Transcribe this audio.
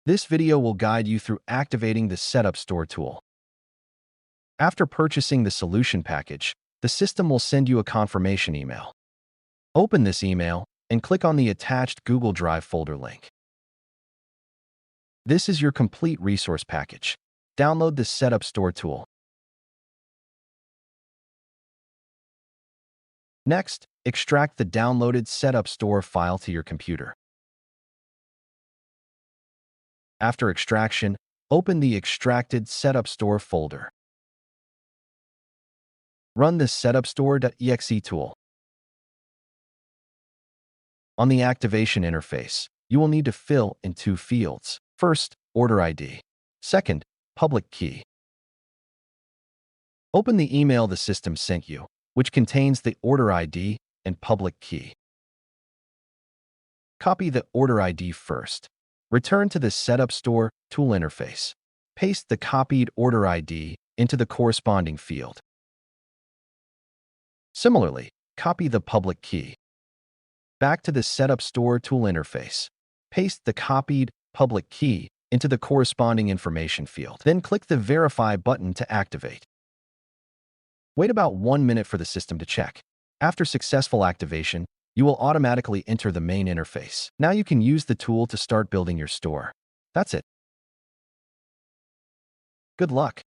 This video will guide you through activating the Setup Store tool. After purchasing the solution package, the system will send you a confirmation email. Open this email and click on the attached Google Drive folder link. This is your complete resource package. Download the Setup Store tool. Next, extract the downloaded Setup Store file to your computer. After extraction, open the extracted Setup Store folder. Run the setupstore.exe tool. On the activation interface, you will need to fill in two fields. First, order ID. Second, public key. Open the email the system sent you, which contains the order ID and public key. Copy the order ID first. Return to the Setup Store tool interface. Paste the copied order ID into the corresponding field. Similarly, copy the public key. Back to the Setup Store tool interface. Paste the copied public key into the corresponding information field. Then click the Verify button to activate. Wait about 1 minute for the system to check. After successful activation, you will automatically enter the main interface. Now you can use the tool to start building your store. That's it. Good luck.